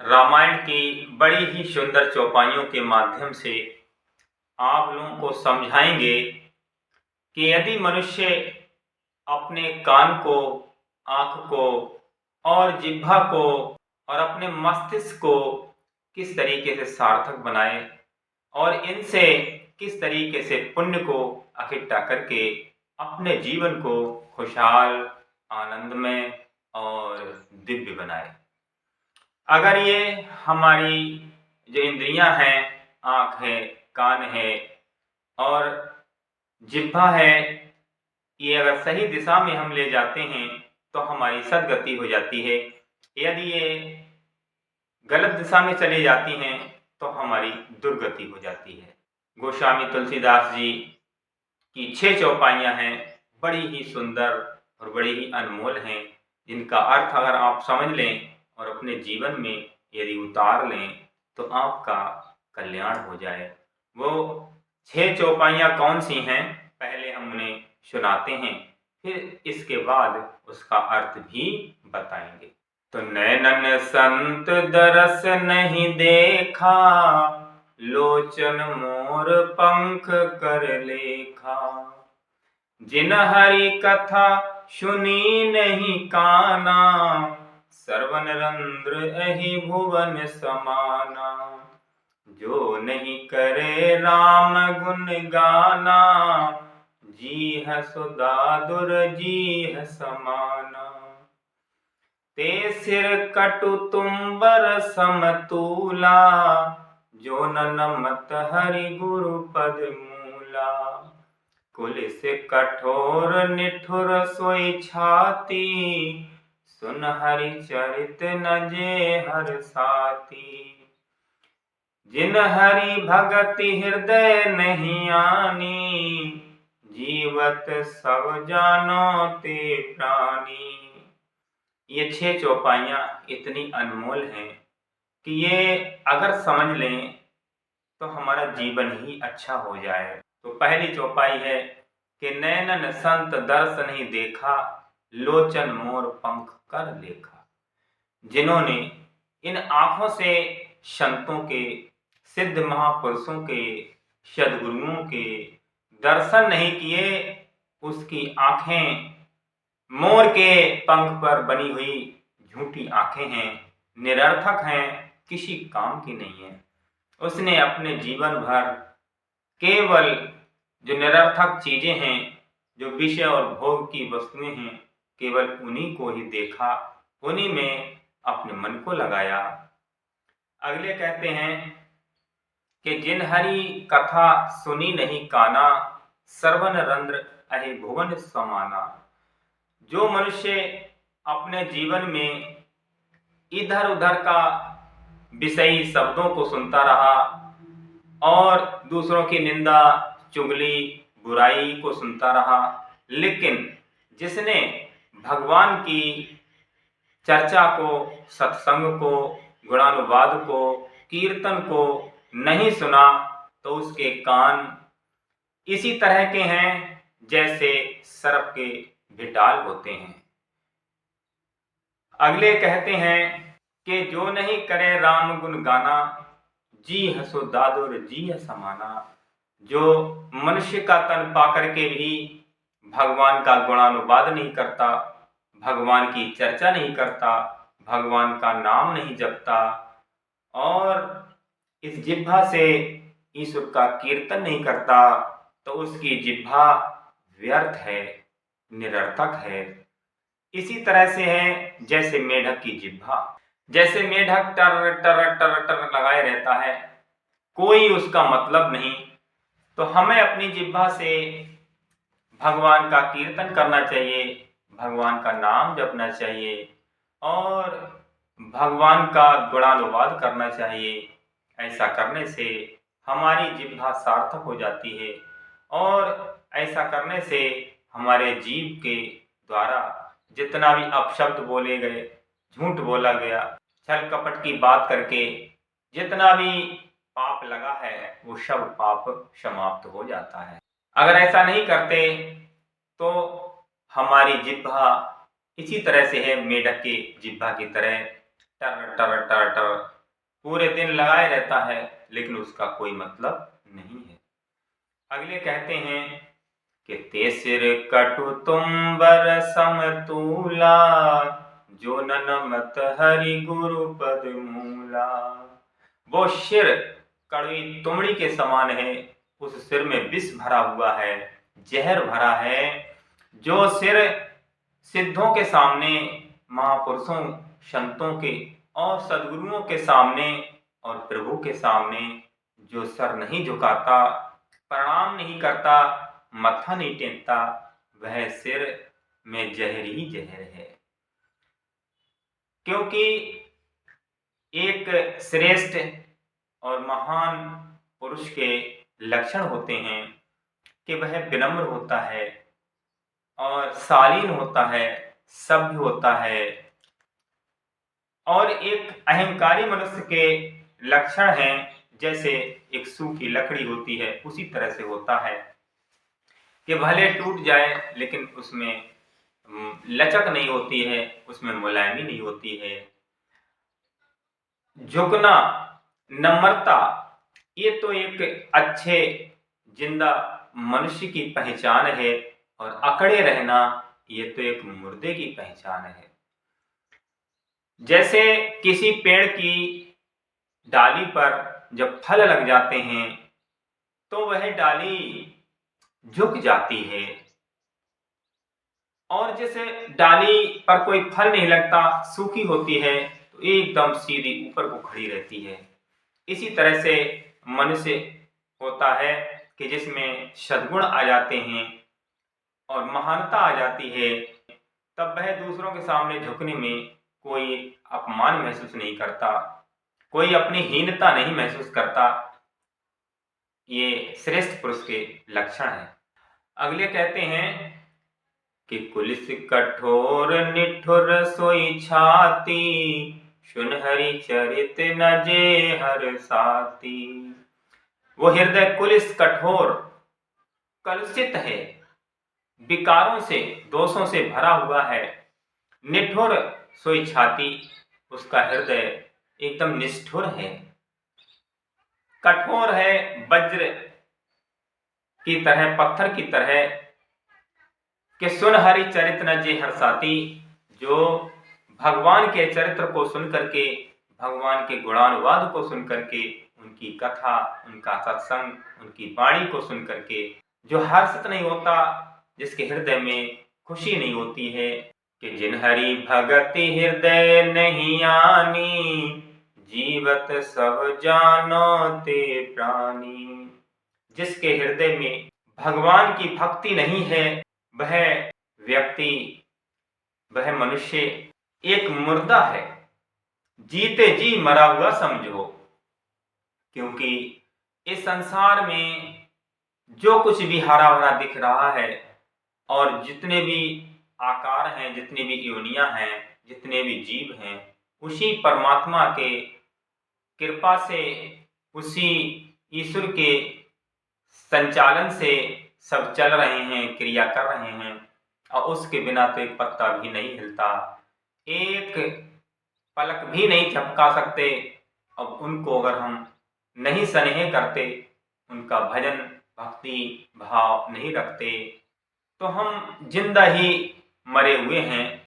रामायण की बड़ी ही सुंदर चौपाइयों के माध्यम से आप लोगों को समझाएंगे कि यदि मनुष्य अपने कान को, आँख को और जिह्वा को और अपने मस्तिष्क को किस तरीके से सार्थक बनाए और इनसे किस तरीके से पुण्य को इकट्ठा करके अपने जीवन को खुशहाल, आनंदमय और दिव्य बनाए। अगर ये हमारी जो इंद्रियां हैं, आँख है, कान है और जिह्वा है, ये अगर सही दिशा में हम ले जाते हैं तो हमारी सद्गति हो जाती है। यदि ये गलत दिशा में चली जाती हैं तो हमारी दुर्गति हो जाती है। गोस्वामी तुलसीदास जी की 6 चौपाइयाँ हैं, बड़ी ही सुंदर और बड़ी ही अनमोल हैं, जिनका अर्थ अगर आप समझ लें और अपने जीवन में यदि उतार लें तो आपका कल्याण हो जाए। वो 6 चौपाइयाँ कौन सी हैं, पहले हम उन्हें सुनाते हैं, फिर इसके बाद उसका अर्थ भी बताएंगे। तो नैनन संत दरस नहीं देखा, लोचन मोर पंख कर लेखा। जिन हरि कथा सुनी नहीं काना, सरवन रंध्र अहि भुवन समाना। जो नहीं करे राम गुण गाना, जीह सुदादुर जीह समाना। ते सिर कटु तुम्बर समतूला, जो न नमत हरि गुरु पद मूला। कुल से कठोर निठुर सोई छाती, सुन हरि चरित न जे हर साती। जिन हरि भगति हृदय नहीं आनी, जीवत सब जानो ते प्राणी। ये 6 चौपाइयाँ इतनी अनमोल हैं कि ये अगर समझ लें तो हमारा जीवन ही अच्छा हो जाए। तो पहली चौपाई है कि नैनन संत दर्श नहीं देखा, लोचन मोर पंख कर लेखा। जिन्होंने इन आँखों से संतों के, सिद्ध महापुरुषों के, सद्गुरुओं के दर्शन नहीं किए, उसकी आँखें मोर के पंख पर बनी हुई झूठी आँखें हैं, निरर्थक हैं, किसी काम की नहीं है। उसने अपने जीवन भर केवल जो निरर्थक चीजें हैं, जो विषय और भोग की वस्तुएं हैं, केवल उन्हीं को ही देखा, उन्हीं में अपने मन को लगाया। अगले कहते हैं कि जिन हरि कथा सुनी नहीं काना, सरवन रंध्र अहि भुवन समाना। जो मनुष्य अपने जीवन में इधर उधर का विषयी शब्दों को सुनता रहा और दूसरों की निंदा, चुगली, बुराई को सुनता रहा, लेकिन जिसने भगवान की चर्चा को, सत्संग को, गुणानुवाद को, कीर्तन को नहीं सुना, तो उसके कान इसी तरह के हैं जैसे सर्प के भिटाल होते हैं। अगले कहते हैं कि जो नहीं करे राम गुण गाना, जी हसो दादुर जी समाना। जो मनुष्य का तन पाकर के भी भगवान का गुणानुवाद नहीं करता, भगवान की चर्चा नहीं करता, भगवान का नाम नहीं जपता और इस जिह्वा से ईश्वर का कीर्तन नहीं करता, तो उसकी जिह्वा व्यर्थ है, निरर्थक है। इसी तरह से है जैसे मेढक की जिह्वा। जैसे मेढक टर टर टर टर लगाए रहता है, कोई उसका मतलब नहीं, तो हमें अपनी जिह्वा से भगवान का कीर्तन करना चाहिए, भगवान का नाम जपना चाहिए और भगवान का गुणानुवाद करना चाहिए। ऐसा करने से हमारी जिह्वा सार्थक हो जाती है और ऐसा करने से हमारे जीव के द्वारा जितना भी अपशब्द बोले गए, झूठ बोला गया, छल कपट की बात करके जितना भी पाप लगा है, वो सब पाप समाप्त हो जाता है। अगर ऐसा नहीं करते तो हमारी जिह्वा इसी तरह से है, मेढक की जिह्वा की तरह टर टर टर टर पूरे दिन लगाए रहता है, लेकिन उसका कोई मतलब नहीं है। अगले कहते हैं कि तेसिर कटु तुम्बर समतूला, जो नमत हरि गुरु पद मूला। वो सिर कड़वी तुमड़ी के समान है, उस सिर में विष भरा हुआ है, जहर भरा है। जो सिर सिद्धों के सामने, महापुरुषों, संतों के और सद्गुरुओं के सामने और प्रभु के सामने जो सर नहीं झुकाता, प्रणाम नहीं करता, मत्था नहीं टेकता, वह सिर में जहर ही जहर है। क्योंकि एक श्रेष्ठ और महान पुरुष के लक्षण होते हैं कि वह विनम्र होता है और शालीन होता है, सभ्य होता है। और एक अहंकारी मनुष्य के लक्षण हैं, जैसे एक सूखी लकड़ी होती है उसी तरह से होता है कि भले टूट जाए लेकिन उसमें लचक नहीं होती है, उसमें मुलायमी नहीं होती है। झुकना, नम्रता, ये तो एक अच्छे जिंदा मनुष्य की पहचान है, और अकड़े रहना ये तो एक मुर्दे की पहचान है। जैसे किसी पेड़ की डाली पर जब फल लग जाते हैं तो वह डाली झुक जाती है, और जैसे डाली पर कोई फल नहीं लगता, सूखी होती है, तो एकदम सीधी ऊपर को खड़ी रहती है। इसी तरह से मनुष्य होता है कि जिसमें सद्गुण आ जाते हैं और महानता आ जाती है, तब वह दूसरों के सामने झुकने में कोई अपमान महसूस नहीं करता, कोई अपनी हीनता नहीं महसूस करता। ये श्रेष्ठ पुरुष के लक्षण हैं। अगले कहते हैं कि कुलिस कठोर निठुर सोई छाती, सुन हरि चरित न जे हर साती। वो हृदय कुलिस कठोर कलुषित है, विकारों से, दोषों से भरा हुआ है। निठुर सोई छाती, उसका हृदय एकदम निष्ठुर है, कठोर है, वज्र की तरह, पत्थर की तरह। कि सुन हरि चरित्र न जे हर साती, जो भगवान के चरित्र को सुन करके, भगवान के गुणानुवाद को सुन करके, उनकी कथा, उनका सत्संग, उनकी वाणी को सुन करके जो हर्षित नहीं होता, जिसके हृदय में खुशी नहीं होती है, कि जिन हरि भगति हृदय नहीं आनी, जीवत सब जानो ते प्राणी। जिसके हृदय में भगवान की भक्ति नहीं है, वह व्यक्ति, वह मनुष्य एक मुर्दा है, जीते जी मरा हुआ समझो। क्योंकि इस संसार में जो कुछ भी हरा भरा दिख रहा है, और जितने भी आकार हैं, जितनी भी योनियां हैं, जितने भी जीव हैं, उसी परमात्मा के कृपा से, उसी ईश्वर के संचालन से सब चल रहे हैं, क्रिया कर रहे हैं, और उसके बिना तो एक पत्ता भी नहीं हिलता, एक पलक भी नहीं झपका सकते। अब उनको अगर हम नहीं स्नेह करते, उनका भजन भक्ति भाव नहीं रखते, तो हम जिंदा ही मरे हुए हैं।